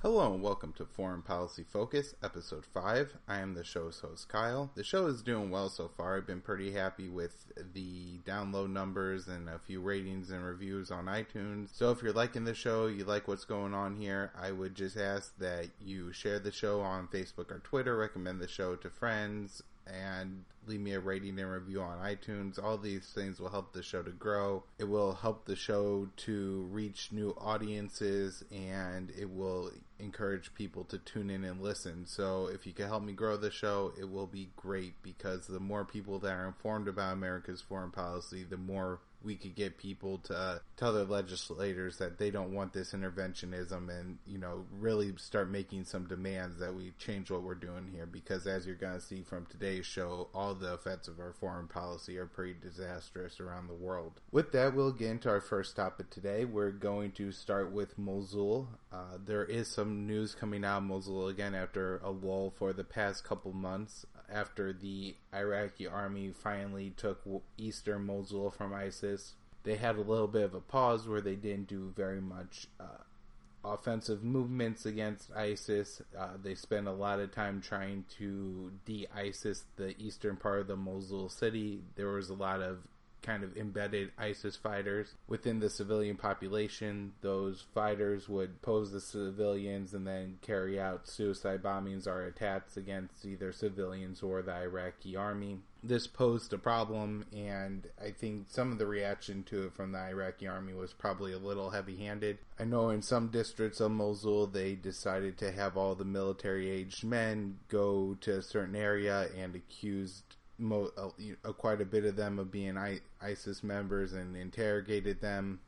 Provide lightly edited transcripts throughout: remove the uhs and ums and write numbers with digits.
Hello and welcome to Foreign Policy Focus, Episode 5. I am the show's host, Kyle. The show is doing well so far. I've been pretty happy with the download numbers and a few ratings and reviews on iTunes. So if you're liking the show, you like what's going on here, I would just ask that you share the show on Facebook or Twitter, recommend the show to friends, and leave me a rating and review on iTunes. All these things will help the show to grow. It will help the show to reach new audiences, and it will encourage people to tune in and listen. So if you can help me grow the show, it will be great, because the more people that are informed about America's foreign policy, the more we could get people to tell their legislators that they don't want this interventionism and, really start making some demands that we change what we're doing here. Because as you're going to see from today's show, all the effects of our foreign policy are pretty disastrous around the world. With that, we'll get into our first topic today. We're going to start with Mosul. There is some news coming out of Mosul again after a lull for the past couple months, after the Iraqi army finally took eastern Mosul from ISIS. They had a little bit of a pause where they didn't do very much offensive movements against ISIS. They spent a lot of time trying to de-ISIS the eastern part of the Mosul city. There was a lot of kind of embedded ISIS fighters within the civilian population. Those fighters would pose the civilians and then carry out suicide bombings or attacks against either civilians or the Iraqi army. This posed a problem, and I think some of the reaction to it from the Iraqi army was probably a little heavy-handed. I know in some districts of Mosul, they decided to have all the military-aged men go to a certain area and accused quite a bit of them of being ISIS members and interrogated them.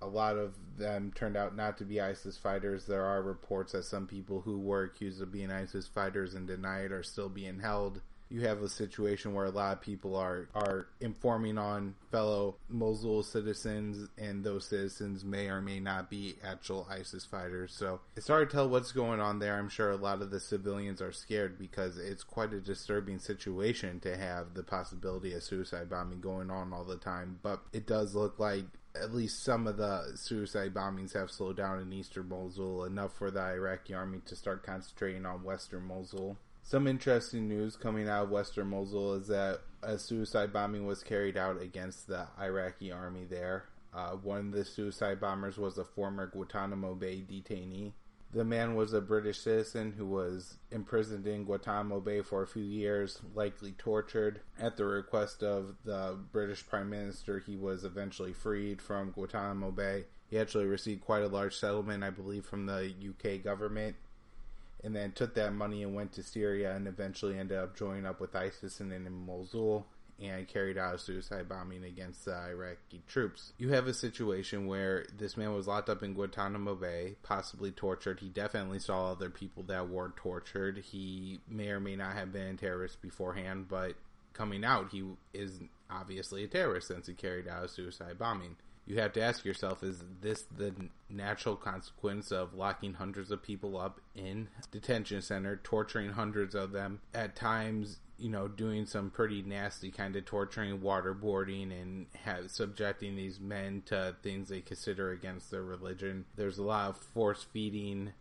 A lot of them turned out not to be ISIS fighters. There are reports that some people who were accused of being ISIS fighters and denied are still being held. You have a situation where a lot of people are informing on fellow Mosul citizens, and those citizens may or may not be actual ISIS fighters. So it's hard to tell what's going on there. I'm sure a lot of the civilians are scared, because it's quite a disturbing situation to have the possibility of suicide bombing going on all the time. But it does look like at least some of the suicide bombings have slowed down in eastern Mosul, enough for the Iraqi army to start concentrating on western Mosul. Some interesting news coming out of western Mosul is that a suicide bombing was carried out against the Iraqi army there. One of the suicide bombers was a former Guantanamo Bay detainee. The man was a British citizen who was imprisoned in Guantanamo Bay for a few years, likely tortured. At the request of the British Prime Minister, he was eventually freed from Guantanamo Bay. He actually received quite a large settlement, I believe, from the UK government, and then took that money and went to Syria and eventually ended up joining up with ISIS and in Mosul and carried out a suicide bombing against the Iraqi troops. You have a situation where this man was locked up in Guantanamo Bay, possibly tortured. He definitely saw other people that were tortured. He may or may not have been a terrorist beforehand, but coming out, he is obviously a terrorist since he carried out a suicide bombing. You have to ask yourself, is this the natural consequence of locking hundreds of people up in detention center, torturing hundreds of them, at times, doing some pretty nasty kind of torturing, waterboarding, and subjecting these men to things they consider against their religion? There's a lot of force feeding.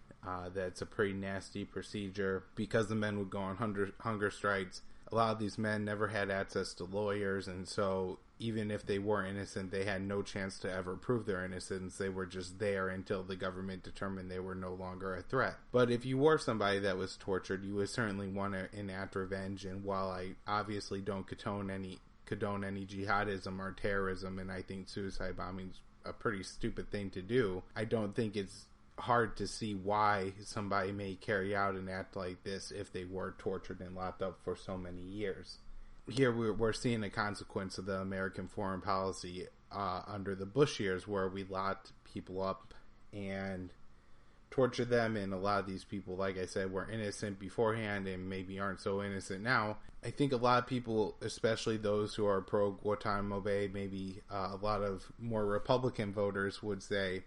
That's a pretty nasty procedure. Because the men would go on hunger strikes, a lot of these men never had access to lawyers, and so even if they were innocent, they had no chance to ever prove their innocence. They were just there until the government determined they were no longer a threat. But if you were somebody that was tortured, you would certainly want to enact revenge. And while I obviously don't condone any jihadism or terrorism, and I think suicide bombing is a pretty stupid thing to do, I don't think it's hard to see why somebody may carry out an act like this if they were tortured and locked up for so many years. Here we're seeing a consequence of the American foreign policy under the Bush years, where we locked people up and tortured them, and a lot of these people, like I said, were innocent beforehand and maybe aren't so innocent now. I think a lot of people, especially those who are pro Guantanamo Bay, maybe a lot of more Republican voters would say,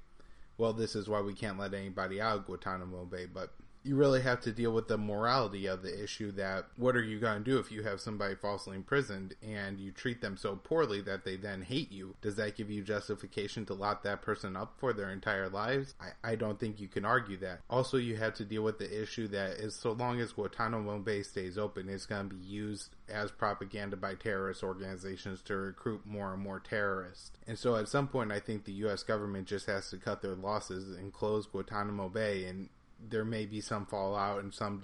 well, this is why we can't let anybody out of Guantanamo Bay. But you really have to deal with the morality of the issue, that what are you going to do if you have somebody falsely imprisoned and you treat them so poorly that they then hate you? Does that give you justification to lock that person up for their entire lives? I don't think you can argue that. Also, you have to deal with the issue that is, so long as Guantanamo Bay stays open, it's going to be used as propaganda by terrorist organizations to recruit more and more terrorists. And so at some point, I think the U.S. government just has to cut their losses and close Guantanamo Bay, and there may be some fallout, and some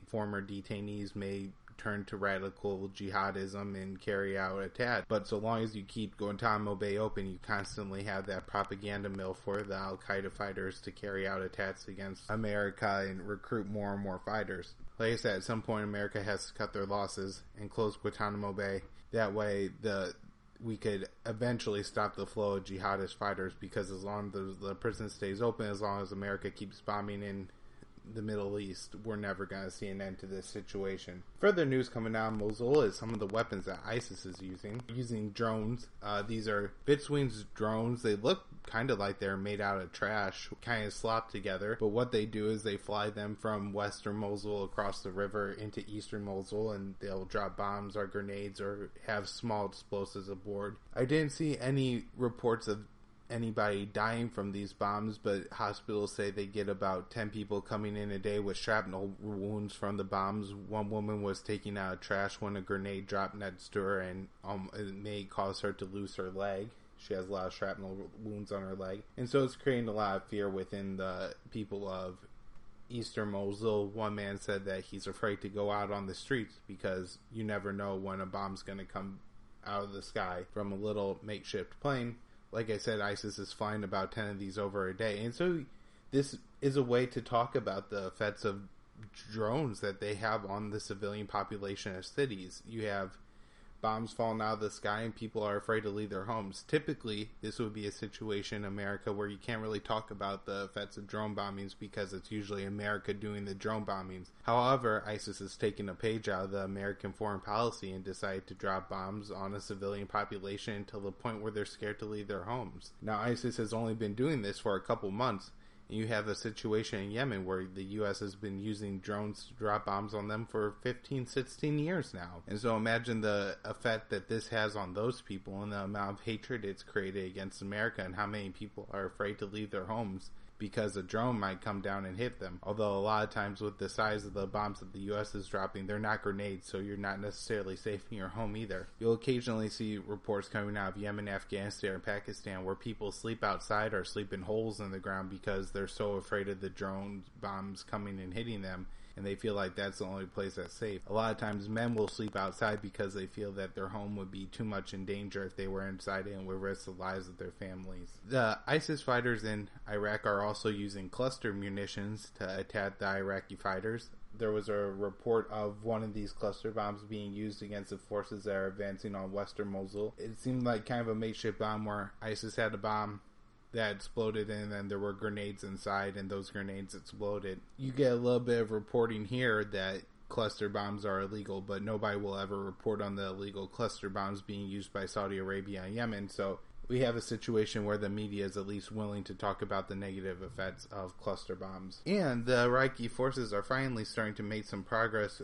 former detainees may turn to radical jihadism and carry out attacks. But so long as you keep Guantanamo Bay open, you constantly have that propaganda mill for the Al-Qaeda fighters to carry out attacks against America and recruit more and more fighters. Like I said, at some point America has to cut their losses and close Guantanamo Bay. That way we could eventually stop the flow of jihadist fighters, because as long as the prison stays open, as long as America keeps bombing in the Middle East, we're never going to see an end to this situation. Further news coming out of Mosul is some of the weapons that ISIS is using drones. These are Bitswing's drones. They look kind of like they're made out of trash, kind of slopped together, but what they do is they fly them from western Mosul across the river into eastern Mosul, and they'll drop bombs or grenades or have small explosives aboard. I didn't see any reports of anybody dying from these bombs, but hospitals say they get about 10 people coming in a day with shrapnel wounds from the bombs. One woman was taking out trash when a grenade dropped next to her, and it may cause her to lose her leg. She has a lot of shrapnel wounds on her leg, and so it's creating a lot of fear within the people of eastern Mosul. One man said that he's afraid to go out on the streets because you never know when a bomb's going to come out of the sky from a little makeshift plane. Like I said, ISIS is flying about 10 of these over a day. And so this is a way to talk about the effects of drones that they have on the civilian population of cities. You have bombs falling out of the sky and people are afraid to leave their homes. Typically, this would be a situation in America where you can't really talk about the effects of drone bombings because it's usually America doing the drone bombings. However, ISIS has taken a page out of the American foreign policy and decided to drop bombs on a civilian population until the point where they're scared to leave their homes. Now, ISIS has only been doing this for a couple months. You have a situation in Yemen where the U.S. has been using drones to drop bombs on them for 15, 16 years now. And so imagine the effect that this has on those people and the amount of hatred it's created against America, and how many people are afraid to leave their homes because a drone might come down and hit them. Although a lot of times with the size of the bombs that the U.S. is dropping, they're not grenades, so you're not necessarily safe in your home either. You'll occasionally see reports coming out of Yemen, Afghanistan, and Pakistan where people sleep outside or sleep in holes in the ground because they're so afraid of the drone bombs coming and hitting them, and they feel like that's the only place that's safe. A lot of times men will sleep outside because they feel that their home would be too much in danger if they were inside it and would risk the lives of their families. The ISIS fighters in Iraq are also using cluster munitions to attack the Iraqi fighters. There was a report of one of these cluster bombs being used against the forces that are advancing on western Mosul. It seemed like kind of a makeshift bomb where ISIS had a bomb that exploded and then there were grenades inside and those grenades exploded. You get a little bit of reporting here that cluster bombs are illegal, but nobody will ever report on the illegal cluster bombs being used by Saudi Arabia and Yemen. So we have a situation where the media is at least willing to talk about the negative effects of cluster bombs. And the Iraqi forces are finally starting to make some progress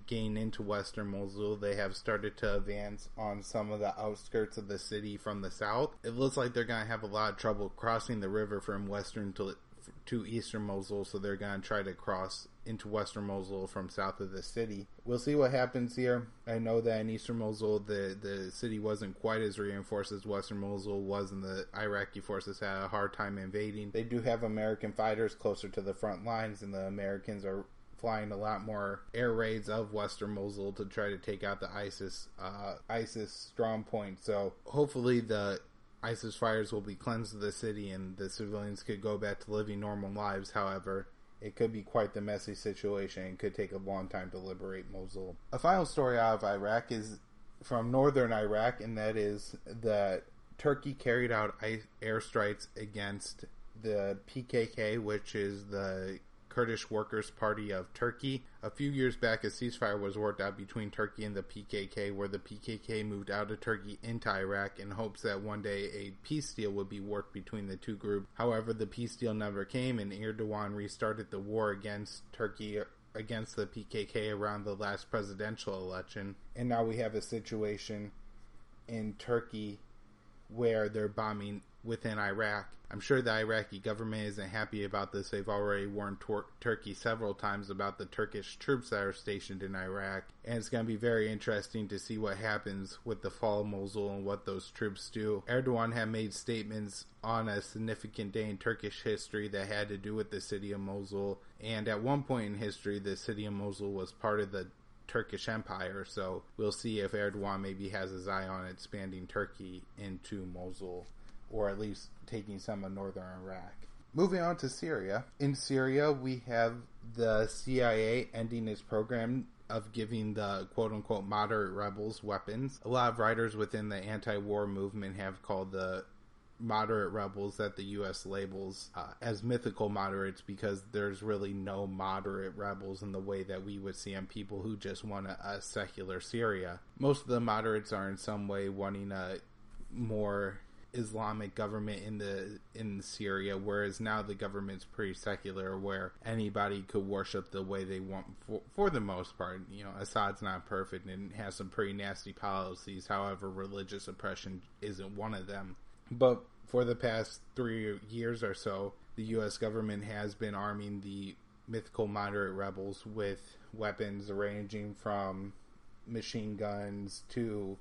getting into western Mosul. They have started to advance on some of the outskirts of the city from the south. It looks like they're going to have a lot of trouble crossing the river from western to eastern Mosul, so they're going to try to cross into western Mosul from south of the city. We'll see what happens here. I know that in eastern Mosul, the city wasn't quite as reinforced as western Mosul was, and the Iraqi forces had a hard time invading. They do have American fighters closer to the front lines, and the Americans are flying a lot more air raids of western Mosul to try to take out the ISIS strong point. So hopefully the ISIS fighters will be cleansed of the city and the civilians could go back to living normal lives. However, it could be quite the messy situation and could take a long time to liberate Mosul. A final story out of Iraq is from northern Iraq, and that is that Turkey carried out airstrikes against the PKK, which is the Kurdish Workers' Party of Turkey. A few years back, a ceasefire was worked out between Turkey and the PKK, where the PKK moved out of Turkey into Iraq in hopes that one day a peace deal would be worked between the two groups. However, the peace deal never came, and Erdogan restarted the war against Turkey, against the PKK, around the last presidential election. And now we have a situation in Turkey where they're bombing within Iraq. I'm sure the Iraqi government isn't happy about this. They've already warned Turkey several times about the Turkish troops that are stationed in Iraq. And it's going to be very interesting to see what happens with the fall of Mosul and what those troops do. Erdogan had made statements on a significant day in Turkish history that had to do with the city of Mosul. And at one point in history, the city of Mosul was part of the Turkish Empire. So we'll see if Erdogan maybe has his eye on expanding Turkey into Mosul, or at least taking some of northern Iraq. Moving on to Syria. In Syria, we have the CIA ending its program of giving the quote-unquote moderate rebels weapons. A lot of writers within the anti-war movement have called the moderate rebels that the U.S. labels as mythical moderates, because there's really no moderate rebels in the way that we would see them, people who just want a secular Syria. Most of the moderates are in some way wanting a more Islamic government in Syria, whereas now the government's pretty secular, where anybody could worship the way they want for the most part. You know, Assad's not perfect and has some pretty nasty policies. However, religious oppression isn't one of them. But for the past 3 years or so, the U.S. government has been arming the mythical moderate rebels with weapons ranging from machine guns to,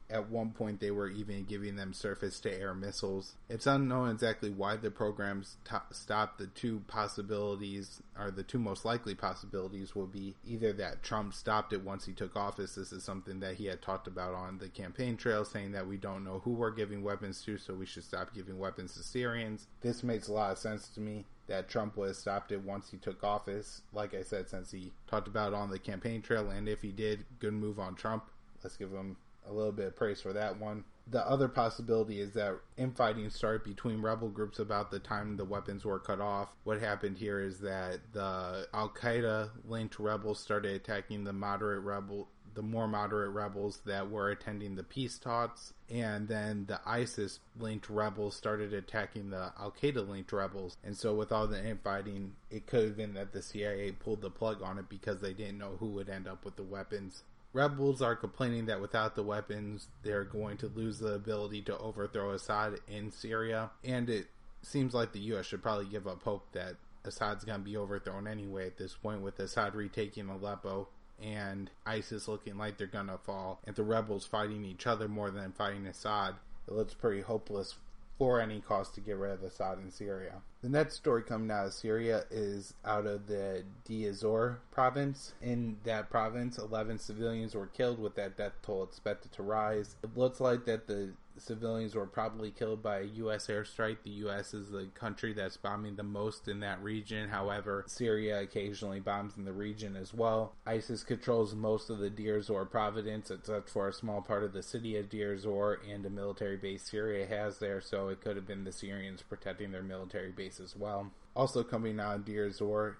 at one point, they were even giving them surface-to-air missiles. It's unknown exactly why the programs stopped. The two possibilities, or the two most likely possibilities, will be either that Trump stopped it once he took office. This is something that he had talked about on the campaign trail, saying that we don't know who we're giving weapons to, so we should stop giving weapons to Syrians. This makes a lot of sense to me, that Trump would have stopped it once he took office. Like I said, since he talked about it on the campaign trail, and if he did, good move on Trump. Let's give him a little bit of praise for that one. The other possibility is that infighting started between rebel groups about the time the weapons were cut off. What happened here is that the Al-Qaeda linked rebels started attacking the more moderate rebels that were attending the peace talks, and then the ISIS linked rebels started attacking the Al-Qaeda linked rebels. And so with all the infighting, it could have been that the CIA pulled the plug on it because they didn't know who would end up with the weapons. Rebels are complaining that without the weapons, they're going to lose the ability to overthrow Assad in Syria. And it seems like the U.S. should probably give up hope that Assad's going to be overthrown anyway at this point, with Assad retaking Aleppo and ISIS looking like they're going to fall. And the rebels fighting each other more than fighting Assad, it looks pretty hopeless for any cost to get rid of Assad in Syria. The next story coming out of Syria is out of the Deir ez-Zor province. In that province, 11 civilians were killed, with that death toll expected to rise. It looks like that the civilians were probably killed by a U.S. airstrike. The U.S. is the country that's bombing the most in that region. However, Syria occasionally bombs in the region as well. ISIS controls most of the Deir ez-Zor province, except for a small part of the city of Deir ez-Zor and a military base Syria has there, so it could have been the Syrians protecting their military base as well. Also coming out of Deir ez-Zor,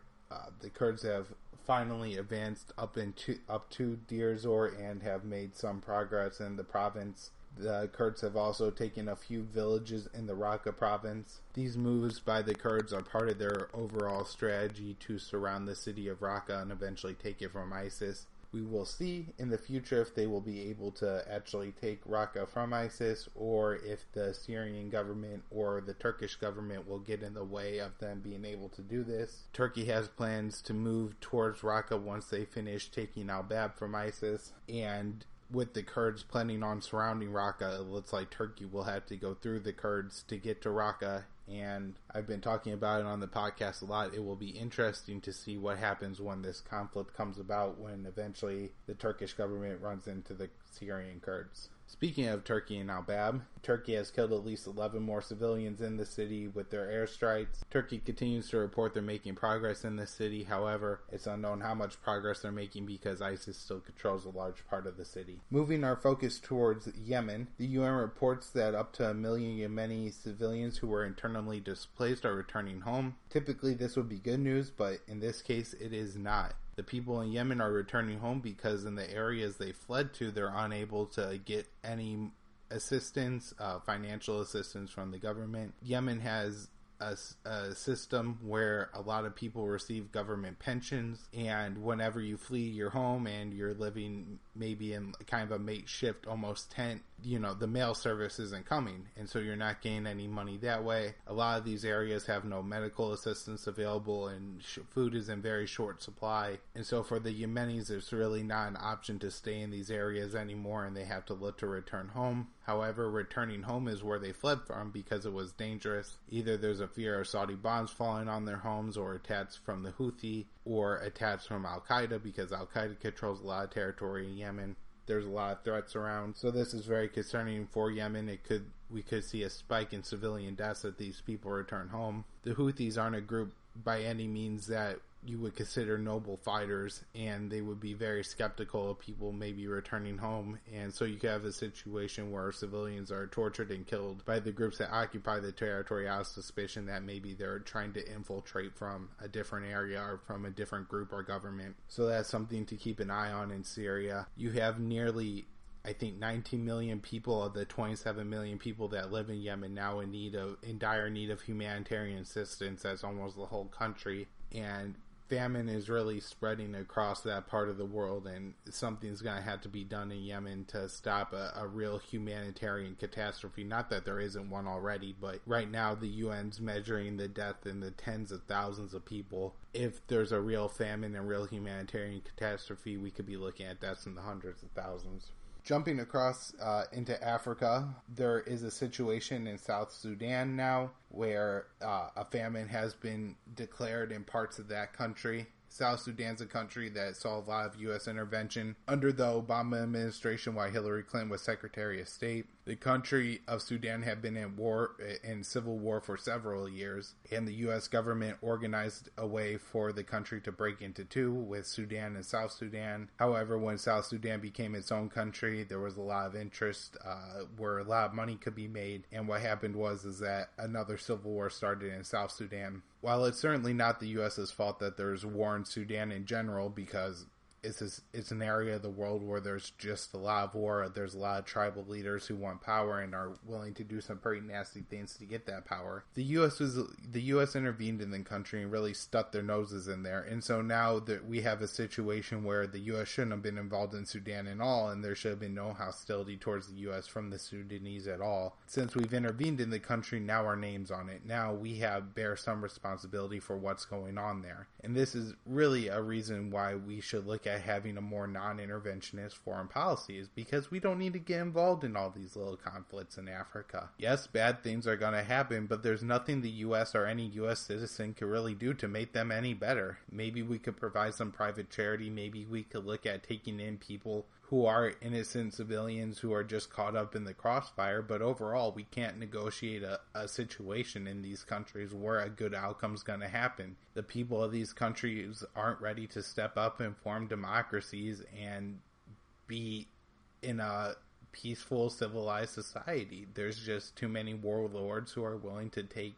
the Kurds have finally advanced up to Deir ez-Zor and have made some progress in the province. The Kurds have also taken a few villages in the Raqqa province. These moves by the Kurds are part of their overall strategy to surround the city of Raqqa and eventually take it from ISIS. We will see in the future if they will be able to actually take Raqqa from ISIS, or if the Syrian government or the Turkish government will get in the way of them being able to do this. Turkey has plans to move towards Raqqa once they finish taking al-Bab from ISIS, and with the Kurds planning on surrounding Raqqa, it looks like Turkey will have to go through the Kurds to get to Raqqa, and I've been talking about it on the podcast a lot. It will be interesting to see what happens when this conflict comes about, when eventually the Turkish government runs into the Syrian Kurds. Speaking of Turkey and al-Bab, Turkey has killed at least 11 more civilians in the city with their airstrikes. Turkey continues to report they're making progress in the city. However, it's unknown how much progress they're making because ISIS still controls a large part of the city. Moving our focus towards Yemen, the UN reports that up to 1 million Yemeni civilians who were internally internally displaced are returning home. Typically this would be good news, but in this case it is not. The people in Yemen are returning home because in the areas they fled to, they're unable to get any assistance, financial assistance from the government. Yemen has a system where a lot of people receive government pensions, and whenever you flee your home and you're living maybe in kind of a makeshift almost tent, the mail service isn't coming, and so you're not getting any money that way. A lot of these areas have no medical assistance available, and food is in very short supply, and so for the Yemenis it's really not an option to stay in these areas anymore, and they have to look to return home. However, returning home is where they fled from because it was dangerous. Either there's a fear of Saudi bombs falling on their homes, or attacks from the Houthi, or attacks from Al-Qaeda, because Al-Qaeda controls a lot of territory in Yemen. There's a lot of threats around, so this is very concerning for Yemen. We could see a spike in civilian deaths if these people return home. The Houthis aren't a group by any means that you would consider noble fighters, and they would be very skeptical of people maybe returning home, and so you could have a situation where civilians are tortured and killed by the groups that occupy the territory out of suspicion that maybe they're trying to infiltrate from a different area or from a different group or government. So that's something to keep an eye on in Syria. You have nearly 19 million people of the 27 million people that live in Yemen now in dire need of humanitarian assistance. That's almost the whole country, and famine is really spreading across that part of the world, and something's going to have to be done in Yemen to stop a real humanitarian catastrophe. Not that there isn't one already, but right now the UN's measuring the death in the tens of thousands of people. If there's a real famine and real humanitarian catastrophe, we could be looking at deaths in the hundreds of thousands. Jumping across into Africa, there is a situation in South Sudan now where a famine has been declared in parts of that country. South Sudan's a country that saw a lot of U.S. intervention under the Obama administration while Hillary Clinton was Secretary of State. The country of Sudan had been in civil war for several years, and the U.S. government organized a way for the country to break into two with Sudan and South Sudan. However, when South Sudan became its own country, there was a lot of interest where a lot of money could be made, and what happened was that another civil war started in South Sudan. While it's certainly not the U.S.'s fault that there's war in Sudan in general, because it's an area of the world where there's just a lot of war. There's a lot of tribal leaders who want power and are willing to do some pretty nasty things to get that power. The U.S. intervened in the country and really stuck their noses in there, and so now that we have a situation where the U.S. shouldn't have been involved in Sudan at all, and there should have been no hostility towards the U.S. from the Sudanese at all. Since we've intervened in the country, now our name's on it. Now we bear some responsibility for what's going on there, and this is really a reason why we should look at having a more non-interventionist foreign policy, is because we don't need to get involved in all these little conflicts in Africa. Yes, bad things are going to happen, but there's nothing the U.S. or any U.S. citizen can really do to make them any better. Maybe we could provide some private charity. Maybe we could look at taking in people who are innocent civilians who are just caught up in the crossfire, but overall we can't negotiate a situation in these countries where a good outcome's going to happen. The people of these countries aren't ready to step up and form democracies and be in a peaceful, civilized society. There's just too many warlords who are willing to take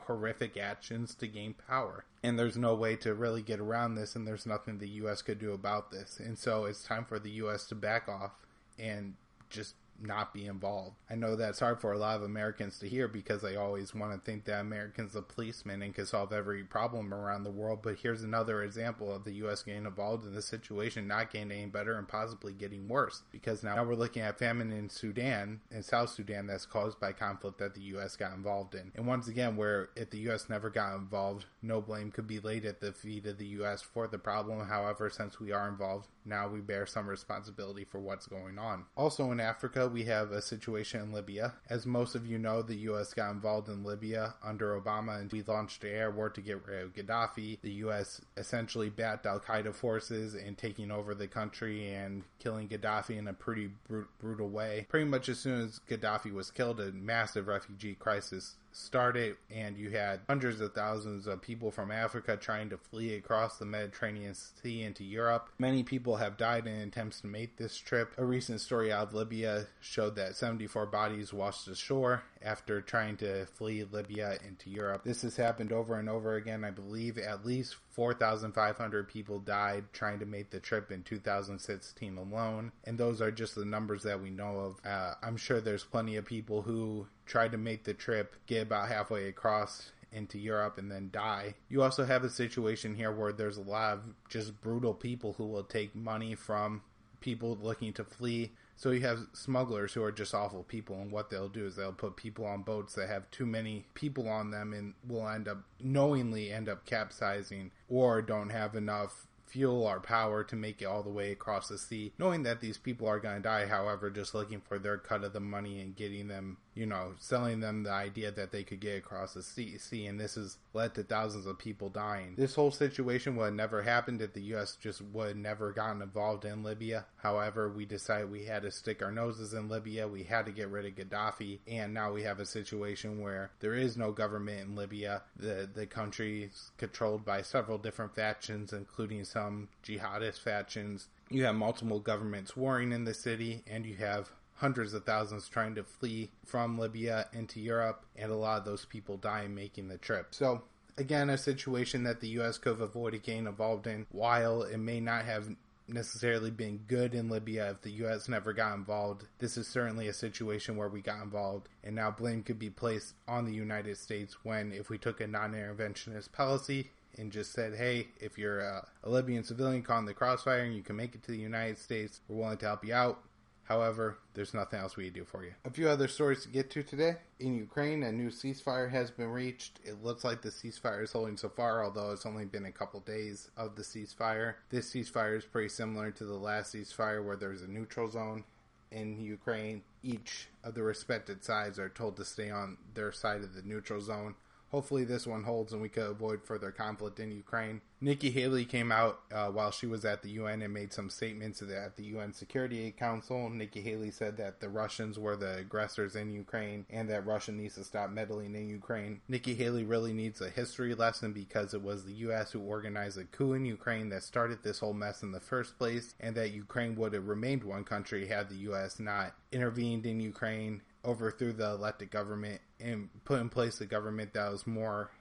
horrific actions to gain power, and there's no way to really get around this, and there's nothing the U.S. could do about this, and so it's time for the U.S. to back off and just not be involved. I know that's hard for a lot of Americans to hear because they always want to think that Americans are policemen and can solve every problem around the world, but here's another example of the U.S. getting involved in this situation, not getting any better and possibly getting worse, because now we're looking at famine in South Sudan that's caused by conflict that the U.S. got involved in. And once again, where if the U.S. never got involved, no blame could be laid at the feet of the U.S. for the problem. However, since we are involved, now we bear some responsibility for what's going on. Also in Africa, we have a situation in Libya. As most of you know, the U.S. got involved in Libya under Obama, and we launched an air war to get rid of Gaddafi. The U.S. essentially backed Al-Qaeda forces in taking over the country and killing Gaddafi in a pretty brutal way. Pretty much as soon as Gaddafi was killed, a massive refugee crisis started, and you had hundreds of thousands of people from Africa trying to flee across the Mediterranean Sea into Europe. Many people have died in attempts to make this trip. A recent story out of Libya showed that 74 bodies washed ashore after trying to flee Libya into Europe. This has happened over and over again. I believe at least 4,500 people died trying to make the trip in 2016 alone, and those are just the numbers that we know of. I'm sure there's plenty of people who tried to make the trip, get about halfway across into Europe, and then die. You also have a situation here where there's a lot of just brutal people who will take money from people looking to flee. So you have smugglers who are just awful people, and what they'll do is they'll put people on boats that have too many people on them and will knowingly end up capsizing, or don't have enough fuel or power to make it all the way across the sea, knowing that these people are going to die, however, just looking for their cut of the money and getting them, selling them the idea that they could get across the sea, and this has led to thousands of people dying. This whole situation would have never happened if the U.S. just would have never gotten involved in Libya. However, we decided we had to stick our noses in Libya, we had to get rid of Gaddafi, and now we have a situation where there is no government in Libya. The country is controlled by several different factions, including some jihadist factions. You have multiple governments warring in the city, and you have hundreds of thousands trying to flee from Libya into Europe, and a lot of those people dying making the trip. So, again, a situation that the U.S. could have avoided getting involved in. While it may not have necessarily been good in Libya if the U.S. never got involved, this is certainly a situation where we got involved, and now blame could be placed on the United States when, if we took a non-interventionist policy and just said, hey, if you're a Libyan civilian caught in the crossfire and you can make it to the United States, we're willing to help you out. However, there's nothing else we can do for you. A few other stories to get to today. In Ukraine, a new ceasefire has been reached. It looks like the ceasefire is holding so far, although it's only been a couple days of the ceasefire. This ceasefire is pretty similar to the last ceasefire where there's a neutral zone in Ukraine. Each of the respected sides are told to stay on their side of the neutral zone. Hopefully this one holds and we could avoid further conflict in Ukraine. Nikki Haley came out while she was at the UN and made some statements at the UN Security Council. Nikki Haley said that the Russians were the aggressors in Ukraine and that Russia needs to stop meddling in Ukraine. Nikki Haley really needs a history lesson because it was the US who organized a coup in Ukraine that started this whole mess in the first place, and that Ukraine would have remained one country had the US not intervened in Ukraine, overthrew the elected government, and put in place a government that was more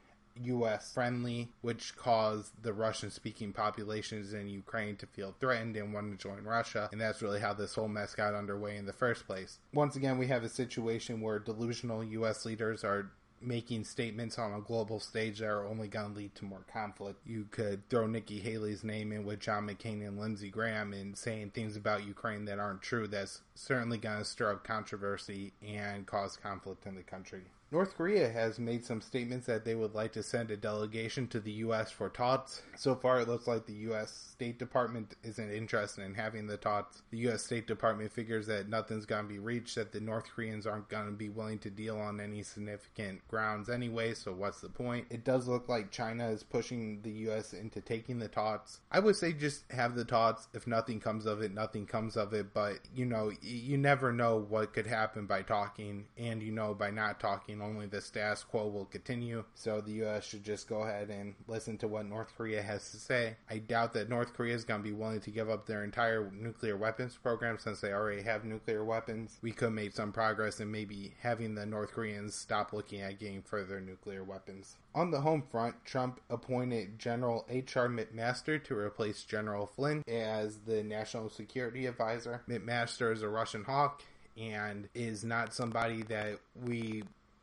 U.S. friendly, which caused the Russian-speaking populations in Ukraine to feel threatened and want to join Russia, and that's really how this whole mess got underway in the first place. Once again, we have a situation where delusional U.S. leaders are making statements on a global stage that are only going to lead to more conflict. You could throw Nikki Haley's name in with John McCain and Lindsey Graham and saying things about Ukraine that aren't true. That's certainly going to stir up controversy and cause conflict in the country. North Korea has made some statements that they would like to send a delegation to the U.S. for talks. So far, it looks like the U.S. State Department isn't interested in having the talks. The U.S. State Department figures that nothing's going to be reached, that the North Koreans aren't going to be willing to deal on any significant grounds anyway, so what's the point? It does look like China is pushing the U.S. into taking the talks. I would say just have the talks. If nothing comes of it, nothing comes of it, but, you never know what could happen by talking, and by not talking, only the status quo will continue. So the U.S. should just go ahead and listen to what North Korea has to say. I doubt that North Korea is going to be willing to give up their entire nuclear weapons program since they already have nuclear weapons. We could make some progress in maybe having the North Koreans stop looking at getting further nuclear weapons. On the home front, Trump appointed General H.R. McMaster to replace General Flynn as the National Security Advisor. McMaster is a Russian hawk and is not somebody that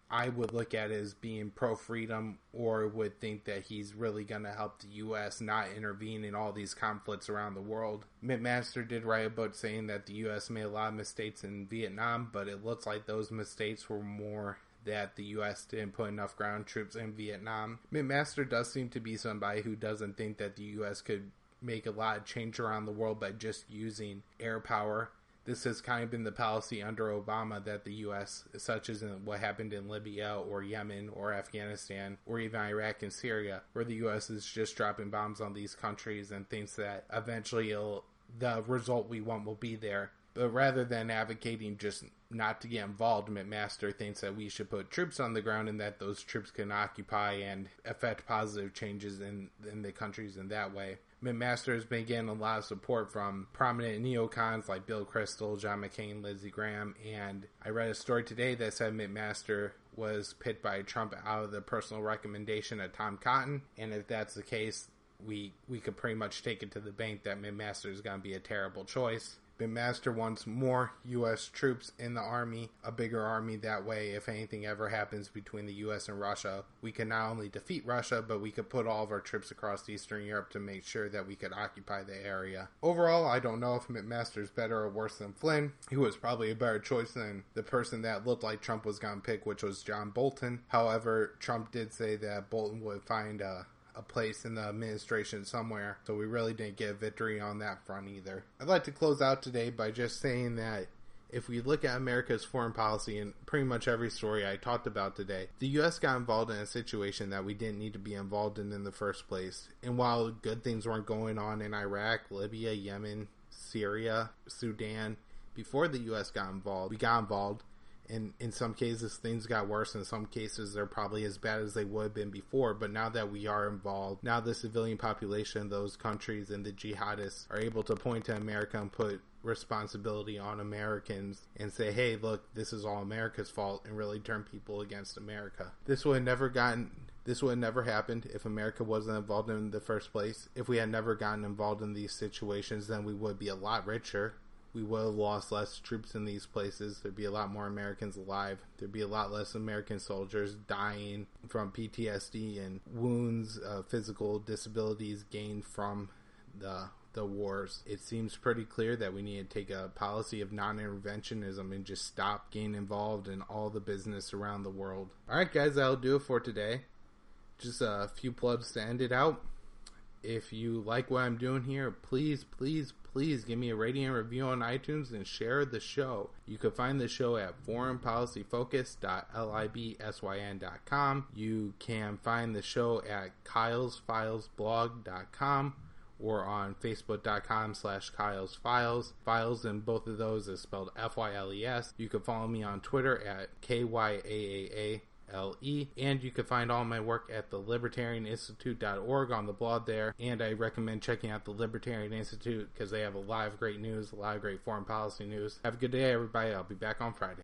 I would look at as being pro-freedom or would think that he's really going to help the U.S. not intervene in all these conflicts around the world. McMaster did write a book saying that the U.S. made a lot of mistakes in Vietnam, but it looks like those mistakes were more that the U.S. didn't put enough ground troops in Vietnam. McMaster does seem to be somebody who doesn't think that the U.S. could make a lot of change around the world by just using air power. This has kind of been the policy under Obama that the U.S., such as in what happened in Libya or Yemen or Afghanistan or even Iraq and Syria, where the U.S. is just dropping bombs on these countries and thinks that eventually the result we want will be there. But rather than advocating just not to get involved, McMaster thinks that we should put troops on the ground and that those troops can occupy and affect positive changes in the countries in that way. McMaster has been getting a lot of support from prominent neocons like Bill Kristol, John McCain, Lindsey Graham, and I read a story today that said McMaster was picked by Trump out of the personal recommendation of Tom Cotton, and if that's the case, we could pretty much take it to the bank that McMaster is going to be a terrible choice. McMaster wants more U.S. troops in the army, a bigger army. That way, if anything ever happens between the U.S. and Russia, we can not only defeat Russia, but we could put all of our troops across Eastern Europe to make sure that we could occupy the area. Overall, I don't know if McMaster is better or worse than Flynn. He was probably a better choice than the person that looked like Trump was going to pick, which was John Bolton. However, Trump did say that Bolton would find a place in the administration somewhere, so we really didn't get a victory on that front either. I'd like to close out today by just saying that if we look at America's foreign policy in pretty much every story I talked about today, the U.S. got involved in a situation that we didn't need to be involved in the first place. And while good things weren't going on in Iraq, Libya, Yemen, Syria, Sudan, before the U.S. got involved, we got involved. And in some cases, things got worse. In some cases, they're probably as bad as they would have been before. But now that we are involved, now the civilian population of those countries and the jihadists are able to point to America and put responsibility on Americans and say, hey, look, this is all America's fault, and really turn people against America. This would have never happened if America wasn't involved in the first place. If we had never gotten involved in these situations, then we would be a lot richer. We would have lost less troops in these places. There'd be a lot more Americans alive. There'd be a lot less American soldiers dying from PTSD and wounds, physical disabilities gained from the wars. It seems pretty clear that we need to take a policy of non-interventionism and just stop getting involved in all the business around the world. Alright guys, that'll do it for today. Just a few plugs to end it out. If you like what I'm doing here, please give me a rating and review on iTunes and share the show. You can find the show at foreignpolicyfocus.libsyn.com. You can find the show at kylesfilesblog.com or on facebook.com/kylesfiles. Files in both of those is spelled F-Y-L-E-S. You can follow me on Twitter at KYAAA. And you can find all my work at the libertarianinstitute.org on the blog there, and I recommend checking out the Libertarian Institute because they have a lot of great news, a lot of great foreign policy news. Have a good day everybody. I'll be back on Friday.